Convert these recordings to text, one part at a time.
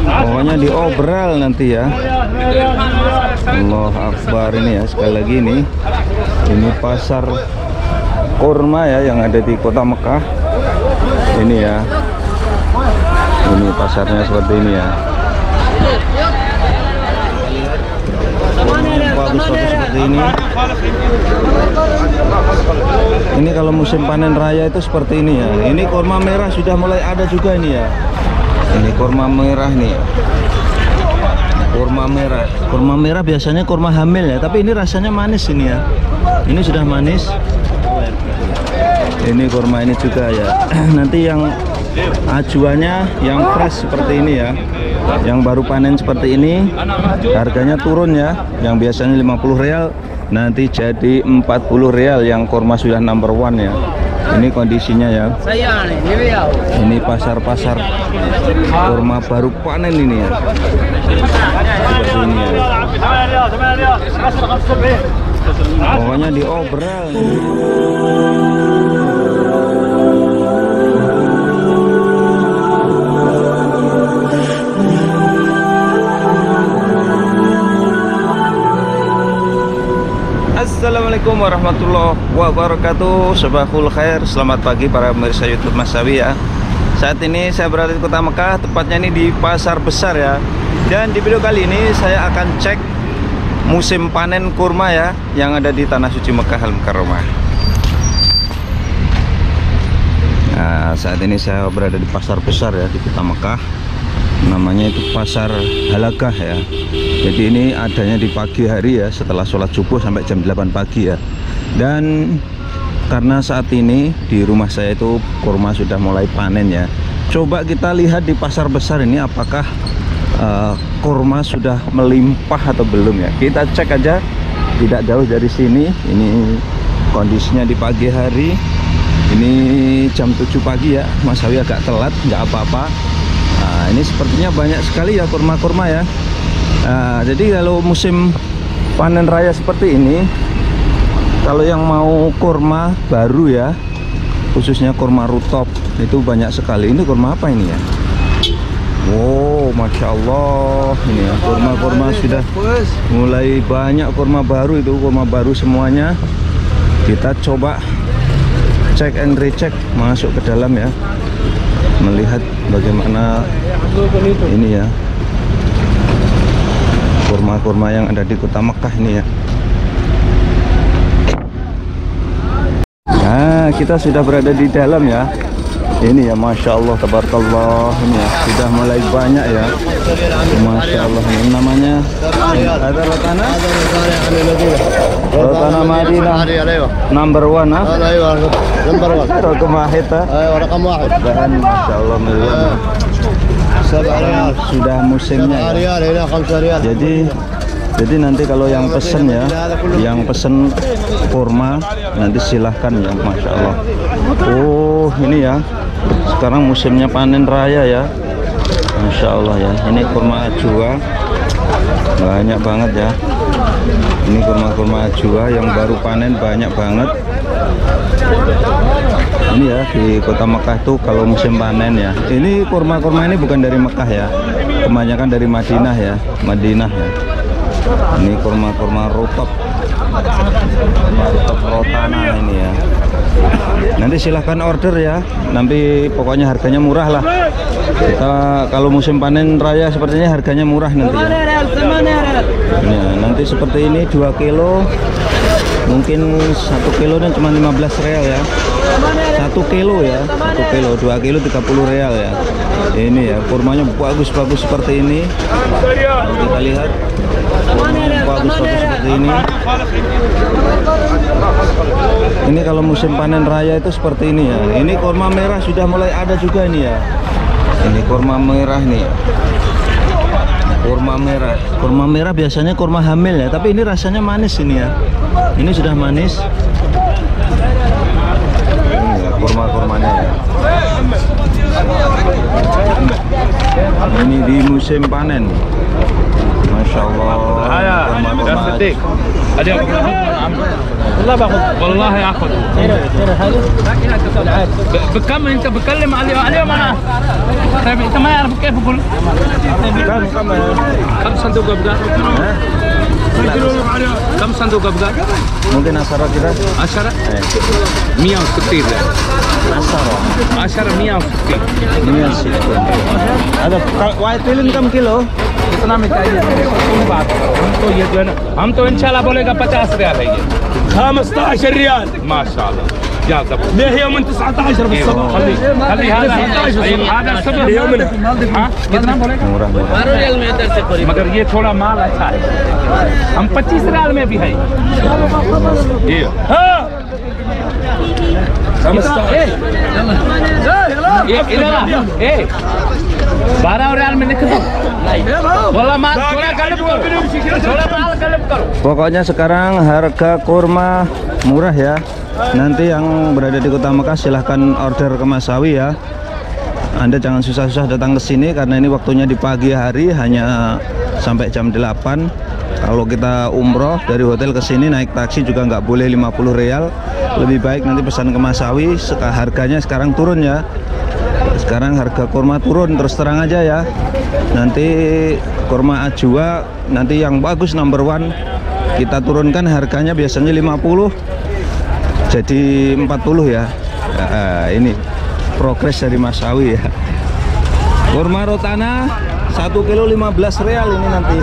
Pokoknya diobral nanti ya. Allah Akbar ini ya. Sekali lagi nih, ini pasar kurma ya yang ada di kota Mekah. Ini ya. Ini pasarnya seperti ini ya. Bagus-bagus seperti ini. Ini kalau musim panen raya itu seperti ini ya. Ini kurma merah sudah mulai ada juga ini ya. Ini kurma merah nih. Kurma merah. Kurma merah biasanya kurma hamil ya, tapi ini rasanya manis ini ya. Ini sudah manis. Ini kurma ini juga ya. Nanti yang ajuannya yang fresh seperti ini ya. Yang baru panen seperti ini harganya turun ya. Yang biasanya 50 real nanti jadi 40 real yang kurma sudah number one ya. Ini kondisinya ya. Ini pasar-pasar kurma baru panen ini ya. Seperti ini ya. Pokoknya diobral. Assalamualaikum warahmatullahi wabarakatuh. Sabahul khair, selamat pagi para pemirsa YouTube Mas Sawi ya. Saat ini saya berada di kota Mekah, tepatnya ini di pasar besar ya. Dan di video kali ini saya akan cek musim panen kurma ya, yang ada di Tanah Suci Mekah Al-Mukarramah. Nah, saat ini saya berada di pasar besar ya di kota Mekah. Namanya itu pasar Halagah ya. Jadi ini adanya di pagi hari ya, setelah sholat subuh sampai jam 8 pagi ya. Dan karena saat ini di rumah saya itu kurma sudah mulai panen ya. Coba kita lihat di pasar besar ini apakah kurma sudah melimpah atau belum ya. Kita cek aja, tidak jauh dari sini. Ini kondisinya di pagi hari. Ini jam 7 pagi ya. Mas Sawi agak telat, nggak apa-apa. Nah, ini sepertinya banyak sekali ya kurma-kurma ya. Nah, jadi kalau musim panen raya seperti ini, kalau yang mau kurma baru ya, khususnya kurma rutop, itu banyak sekali. Ini kurma apa ini ya? Wow, Masya Allah. Ini ya, kurma-kurma sudah mulai banyak kurma baru, itu kurma baru semuanya. Kita coba cek and recheck, masuk ke dalam ya, melihat bagaimana ini ya kurma-kurma yang ada di kota Mekah ini ya. Nah, kita sudah berada di dalam ya. Ini ya, Masya Allah, tabarakallah. Ini ya, sudah mulai banyak ya. Masya Allah. Ini namanya ada rotana Madinah number one ah. Rakam wahid ah. Dan Masya Allah miliar. Sudah musimnya ya. Jadi nanti kalau yang pesen ya, yang pesen kurma nanti silahkan ya, Masya Allah. Oh, ini ya, sekarang musimnya panen raya ya, Masya Allah ya. Ini kurma ajwa banyak banget ya. Ini kurma-kurma ajwa yang baru panen banyak banget. Ini ya, di kota Mekah tuh kalau musim panen ya. Ini kurma-kurma ini bukan dari Mekah ya, kebanyakan dari Madinah ya, Madinah ya. Ini kurma-kurma rutop, rutop rotana ini ya. Nanti silahkan order ya. Nanti pokoknya harganya murah lah. Kita kalau musim panen raya sepertinya harganya murah nanti ya. Ya, nanti seperti ini 2 kilo. Mungkin 1 kilo dan cuma 15 real ya. 1 kilo ya, 1 kilo, 2 kilo 30 real ya. Ini ya, kurmanya bagus-bagus seperti ini. Kita lihat, bagus-bagus seperti ini. Ini kalau musim panen raya itu seperti ini ya. Ini kurma merah sudah mulai ada juga ini ya. Ini kurma merah nih. Kurma merah. Kurma merah biasanya kurma hamil ya, tapi ini rasanya manis ini ya. Ini sudah manis. Ini ya, kurma-kurmanya ya. Ini di musim panen. Masya Allah. Kurma-kurma والله باخذ والله اخذ بكم انت بتكلم عليهم انا طيب انت ما يعرف كيف اقول كم صندوق ابقى كم صندوق ابقى mungkin asara kita 10 160 10 160 ada white filling kam kilo कितना में चाहिए बात हम तो इंशाल्लाह बोलेगा 50 रियाल है ये 15 रियाल माशाल्लाह يا زبط ليه يوم 19 بالصبح خلي هذا الصبح يوم कितना बोलेगा murah 12 रियाल में इधर से करीब मगर ये थोड़ा माल अच्छा है हम 25 रियाल में भी है ये हां इधर ए 12 रियाल में निकल बोला माल थोड़ा गलत करो pokoknya sekarang harga kurma murah ya. Nanti yang berada di Kota Mekah silahkan order ke Mas Sawi ya. Anda jangan susah-susah datang ke sini karena ini waktunya di pagi hari, hanya sampai jam 8. Kalau kita umroh dari hotel ke sini naik taksi juga nggak boleh 50 rial. Lebih baik nanti pesan ke Mas Sawi. Harganya sekarang turun ya. Sekarang harga kurma turun, terus terang aja ya. Nanti kurma ajwa nanti yang bagus number 1 kita turunkan harganya, biasanya 50 jadi 40 ya. Ini progres dari Mas Sawi ya. Kurma rotana 1 kilo 15 rial ini nanti.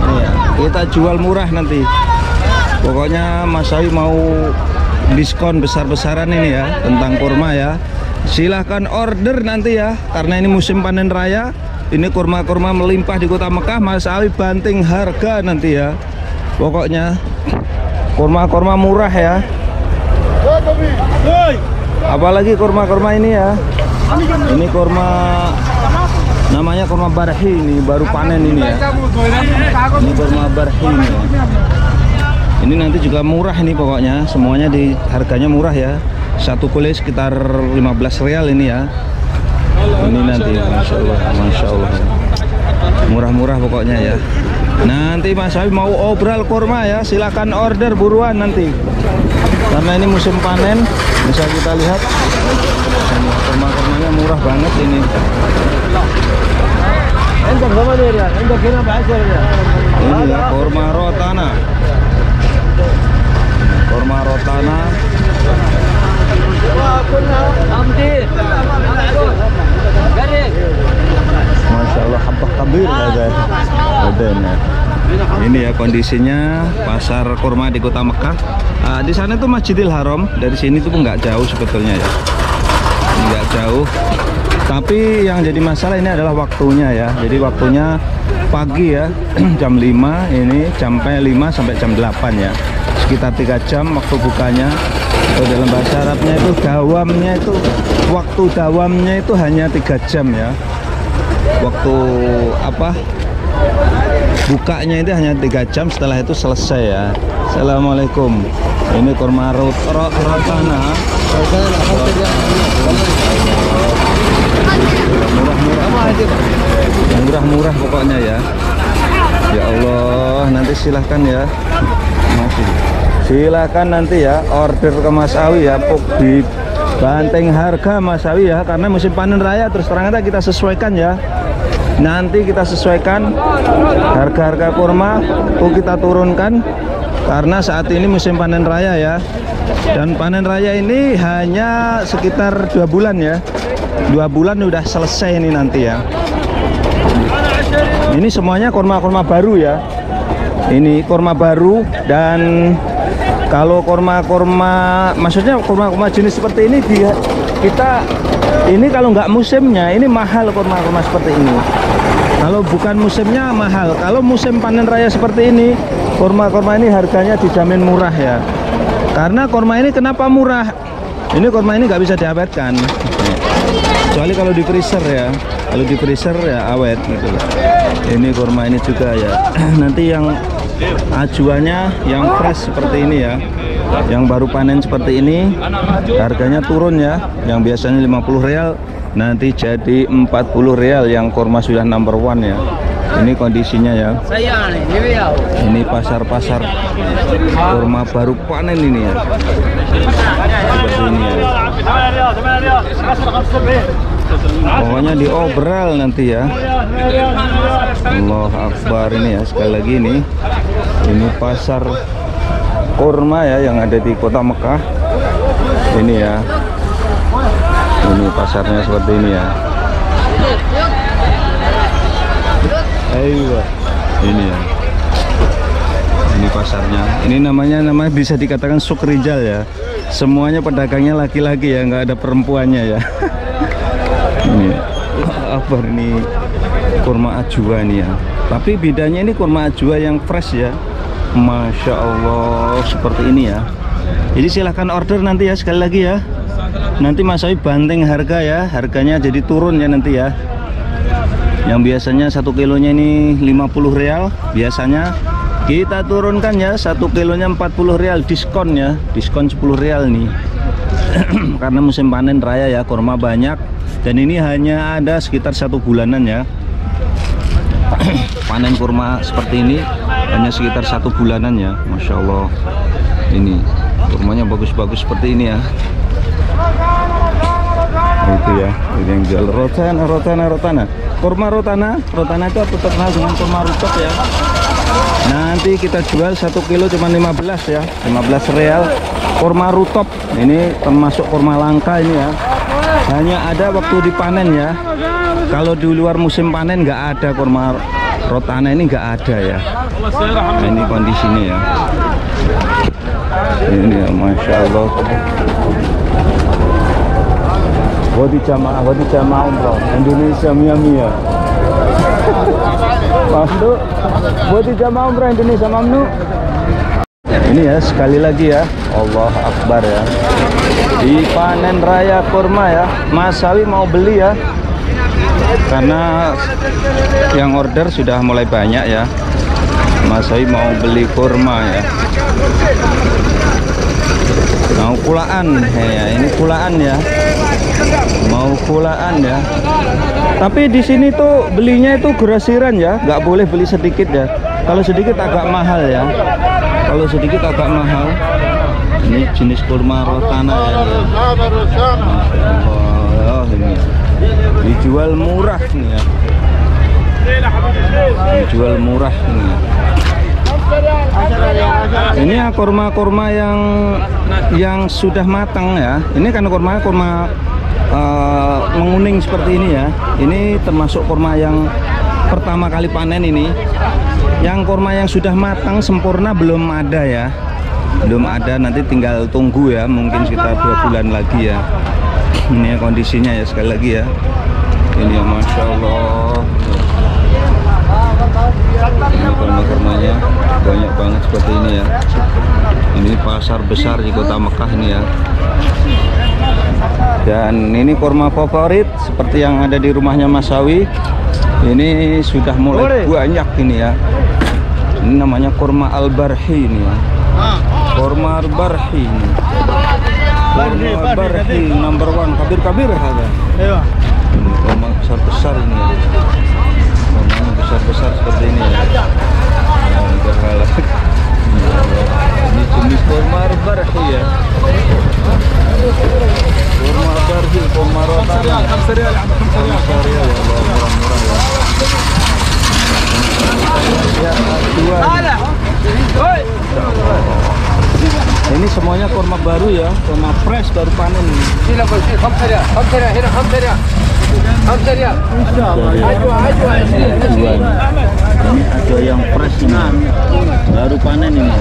Ini ya, kita jual murah nanti. Pokoknya Mas Sawi mau diskon besar-besaran ini ya tentang kurma ya. Silahkan order nanti ya, karena ini musim panen raya. Ini kurma-kurma melimpah di Kota Mekah. Mas Sawi banting harga nanti ya. Pokoknya kurma-kurma murah ya. Apalagi kurma-kurma ini ya. Ini kurma namanya kurma barhi, ini baru panen ini ya. Ini kurma barhi ini ya. Ini nanti juga murah ini pokoknya, semuanya di harganya murah ya. Satu kulit sekitar 15 rial ini ya. Ini nanti Masya Allah murah-murah pokoknya ya. Nanti Mas Sawi mau obral kurma ya, silakan order buruan nanti. Karena ini musim panen, bisa kita lihat kurma-kurmanya murah banget ini. Ini ya kurma rotana. Kurma rotana. Masya Allah, habbah kabir aja. Ini ya kondisinya pasar kurma di Kota Mekah. Di sana itu Masjidil Haram, dari sini tuh nggak jauh sebetulnya ya, nggak jauh. Tapi yang jadi masalah ini adalah waktunya ya. Jadi waktunya pagi ya, jam 5 ini sampai 5 sampai jam 8 ya. Sekitar 3 jam waktu bukanya. Atau dalam bahasa Arabnya itu dawamnya itu, waktu dawamnya itu hanya 3 jam ya. Waktu apa? Bukanya itu hanya 3 jam, setelah itu selesai ya. Assalamualaikum. Ini kurma rotana. Murah-murah pokoknya ya. Ya Allah, nanti silahkan ya. Silahkan nanti ya order ke Mas Sawi ya. Di banting harga Mas Sawi ya, karena musim panen raya. Terus terang aja kita sesuaikan ya. Nanti kita sesuaikan harga-harga kurma tuh kita turunkan, karena saat ini musim panen raya ya. Dan panen raya ini hanya sekitar 2 bulan ya. 2 bulan udah selesai ini nanti ya. Ini semuanya kurma-kurma baru ya. Ini kurma baru, dan kalau kurma-kurma, maksudnya kurma-kurma jenis seperti ini kita ini kalau nggak musimnya ini mahal kurma-kurma seperti ini. Kalau bukan musimnya mahal. Kalau musim panen raya seperti ini, kurma-kurma ini harganya dijamin murah ya. Karena kurma ini kenapa murah? Ini kurma ini nggak bisa diawetkan, kecuali kalau di freezer ya. Kalau di freezer ya awet gitu. Ini kurma ini juga ya. Nanti yang ajuannya yang fresh seperti ini ya, yang baru panen seperti ini, harganya turun ya. Yang biasanya 50 rial nanti jadi 40 rial yang kurma sudah number 1 ya. Ini kondisinya ya. Ini pasar-pasar kurma baru panen ini ya. Seperti ini ya. Pokoknya diobral nanti ya. Allah Akbar ini ya. Sekali lagi ini pasar kurma ya yang ada di kota Mekah. Ini ya. Ini pasarnya seperti ini ya. Ayo, ini ya. Ini pasarnya. Ini namanya bisa dikatakan Suk Rijal ya. Semuanya pedagangnya laki-laki ya, nggak ada perempuannya ya. Ini apa ini kurma ajwa nih ya. Tapi bedanya ini kurma ajwa yang fresh ya. Masya Allah seperti ini ya. Jadi silahkan order nanti ya, sekali lagi ya. Nanti Mas Sawi banting harga ya. Harganya jadi turun ya nanti ya. Yang biasanya 1 kilonya ini 50 real, biasanya kita turunkan ya 1 kilonya 40 real, diskon ya, diskon 10 real nih. Karena musim panen raya ya, kurma banyak dan ini hanya ada sekitar 1 bulanan ya. Panen kurma seperti ini hanya sekitar 1 bulanan ya. Masya Allah, ini kurmanya bagus-bagus seperti ini ya. Itu ya, ini yang jual rotana. Kurma rotana itu terkenal dengan kurma rutop ya. Nanti kita jual 1 kilo cuma 15 ya, 15 real. Kurma rutop ini termasuk kurma langka ini ya. Hanya ada waktu dipanen ya. Kalau di luar musim panen nggak ada kurma rotana ini, nggak ada ya. Nah, ini kondisinya ya. Ini ya, Masya Allah. Wadi jamaah umrah Indonesia mia. Masuk. Wadi jamaah umrah Indonesia mamnu. Ini ya, sekali lagi ya. Allah Akbar ya. Di panen raya kurma ya. Mas Sawi mau beli ya. Karena yang order sudah mulai banyak ya. Mas Sawi mau beli kurma ya. Mau kulaan ya, ini kulaan ya. Mau kulaan ya. Tapi di sini tuh belinya itu grosiran ya, nggak boleh beli sedikit ya. Kalau sedikit agak mahal ya. Kalau sedikit agak mahal. Ini jenis kurma rotana ya. Oh, ini dijual murah nih ya. Dijual murah ini. Ini ya kurma-kurma yang sudah matang ya. Ini kan kurma menguning seperti ini ya. Ini termasuk kurma yang pertama kali panen ini. Yang kurma yang sudah matang sempurna belum ada ya. Belum ada, nanti tinggal tunggu ya. Mungkin sekitar 2 bulan lagi ya. Ini ya kondisinya ya, sekali lagi ya. Ini ya, Masya Allah. Ini kurma-kurmanya banyak banget seperti ini ya. Ini pasar besar di kota Mekah ini ya. Dan ini kurma favorit seperti yang ada di rumahnya Mas Sawi. Ini sudah mulai banyak ini ya. Ini namanya kurma Al-Barhi ini ya. Kurma Al-Barhi ini. Kurma Al-Barhi number 1 kabir ada. Ini kurma besar-besar ini ya. Kurma besar-besar seperti ini ya. Ini jenis kurma Al-Barhi ya. Kurma Al-Barhi, kurma rotana. 5 rial ya, murah-murah ya. Ya, ini semuanya kurma baru ya, kurma fresh baru panen ini. Ini ada yang fresh ini, baru panen ini.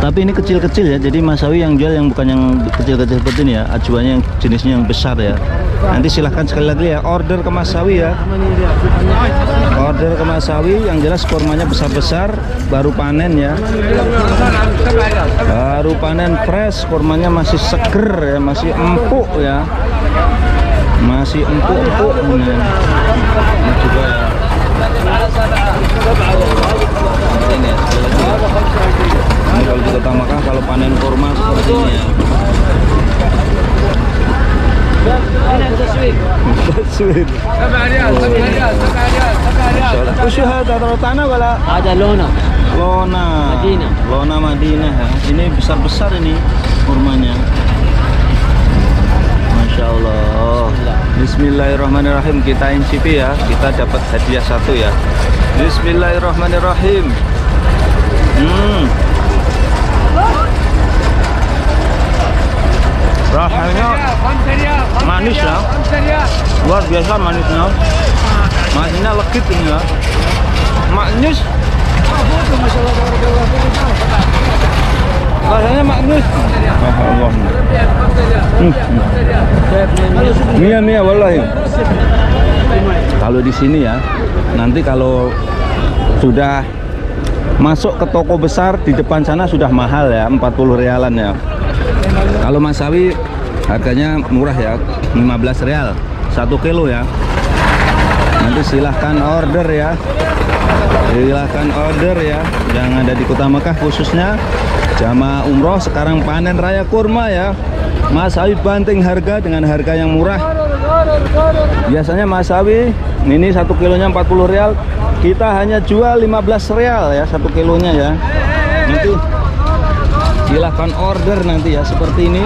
Tapi ini kecil-kecil ya, jadi Mas Sawi yang jual yang bukan yang kecil-kecil seperti ini ya, ajuannya yang jenisnya yang besar ya. Nanti silahkan sekali lagi ya, order ke Mas Sawi ya. Order ke Mas Sawi, yang jelas kurmanya besar-besar, baru panen ya. Baru panen fresh, kurmanya masih seger ya, masih empuk ya. Masih empuk-empuk. Nah, ini juga ya. Ini ya, ini kalau di kota Mekah kalau panen kurma seperti ini ya. Taswir. 7 ريال 7 ريال 7 ريال 7 ريال. Ush hada rotana wala? Ada lona. Lona. Madinah. Lona Madinah ya. Ini besar-besar ini kurmanya. Masya Allah. Bismillahirrahmanirrahim. Kita incipi ya. Kita dapat hadiah satu ya. Bismillahirrahmanirrahim. Rasanya manis ya. Luar biasa manisnya. Manisnya legit ini ya. Manis. Rasanya manis. Allah. Mia wallahi. Kalau di sini ya, nanti kalau sudah masuk ke toko besar di depan sana sudah mahal ya, 40 rialan ya. Kalau Masawi harganya murah ya, 15 rial 1 kilo ya. Nanti silahkan order ya. Silahkan order ya. Yang ada di Kota Mekah khususnya jamaah umroh sekarang panen raya kurma ya. Masawi banting harga dengan harga yang murah. Biasanya Masawi ini 1 kilonya 40 rial, kita hanya jual 15 rial ya 1 kilonya ya. Nanti silahkan order nanti ya seperti ini.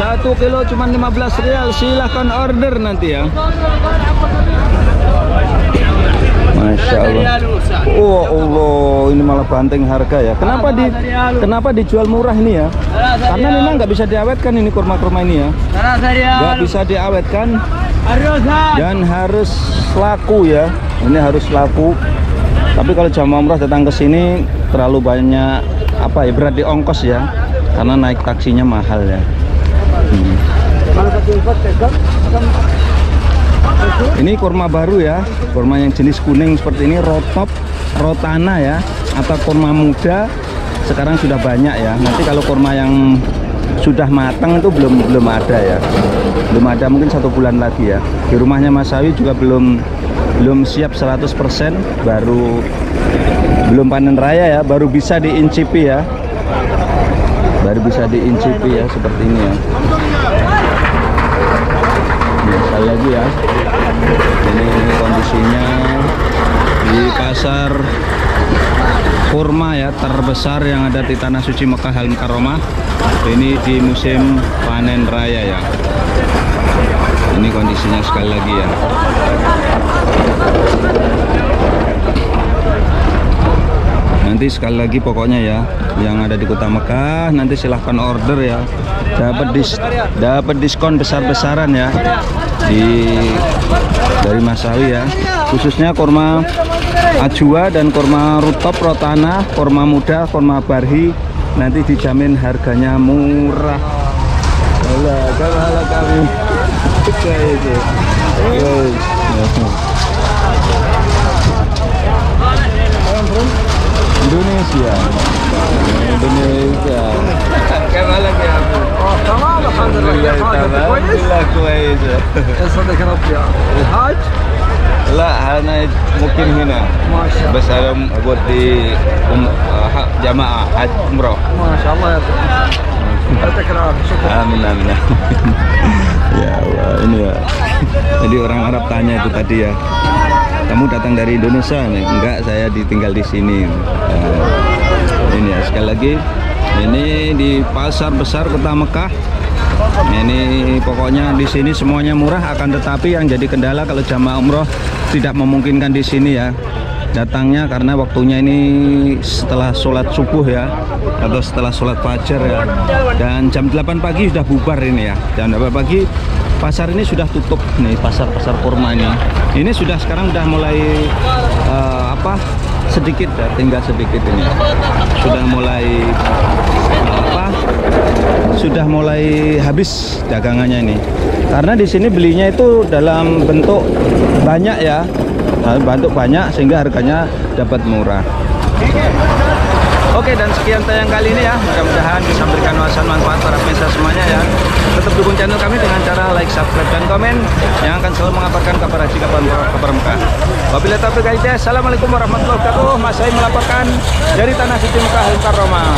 1 kilo cuma 15 rial, silahkan order nanti ya. Masya Allah. Oh Allah, ini malah banting harga ya. Kenapa dijual murah ini ya? Karena memang nggak bisa diawetkan ini kurma-kurma ini ya. Nggak bisa diawetkan dan harus laku ya. Ini harus laku. Tapi kalau jamaah umrah datang ke sini terlalu banyak apa ya, berat di ongkos ya. Karena naik taksinya mahal ya. Ini kurma baru ya, kurma yang jenis kuning seperti ini, rotop, rotana ya, atau kurma muda. Sekarang sudah banyak ya. Nanti kalau kurma yang sudah matang itu belum ada ya, belum ada, mungkin 1 bulan lagi ya. Di rumahnya Mas Sawi juga belum siap 100%, belum panen raya ya, baru bisa diincipi ya, seperti ini ya. Sekali lagi ya, ini kondisinya di pasar kurma ya terbesar yang ada di tanah suci Mekah Al Mukarramah. Ini di musim panen raya ya. Ini kondisinya sekali lagi ya. Nanti sekali lagi pokoknya ya, yang ada di Kota Mekah nanti silahkan order ya. Dapat diskon besar-besaran ya dari Mas Sawi ya. Khususnya kurma ajwa dan kurma rutop, rotana, kurma muda, kurma barhi nanti dijamin harganya murah. Halo kami. Indonesia. كيف حالك يا ابو؟ تمام الحمد لله. alhamdulillah كويس. يسعدك ربي. الحاج؟ لا انا ممكن هنا. ما شاء الله. بس انا buat di jamaah haji umroh. ما شاء الله يعطيك العافيه. شكرا. Amin amin. Ya Allah, ini ya. Jadi orang Arab tanya itu tadi ya, kamu datang dari Indonesia nih? Enggak, saya ditinggal di sini. Ini ya, sekali lagi ini di pasar besar Kota Mekah. Ini pokoknya di sini semuanya murah, akan tetapi yang jadi kendala kalau jamaah umroh tidak memungkinkan di sini ya datangnya, karena waktunya ini setelah sholat subuh ya, atau setelah sholat fajar ya, dan jam 8 pagi sudah bubar ini ya. Jam 8 pagi pasar ini sudah tutup nih, pasar kurma ini sudah sekarang udah mulai sedikit ya, tinggal sedikit ini sudah mulai habis dagangannya ini, karena di sini belinya itu dalam bentuk banyak ya, bentuk banyak sehingga harganya dapat murah. Oke, dan sekian tayang kali ini ya, mudah-mudahan bisa memberikan wawasan manfaat para pemirsa semuanya ya. Tetap dukung channel kami dengan cara like, subscribe, dan komen yang akan selalu mengabarkan kabar haji kabar Mekah. Wabillahi taufiq wal hidayah. Assalamualaikum warahmatullahi wabarakatuh. Mas Said melaporkan dari tanah suci Mekah Al Mukarramah.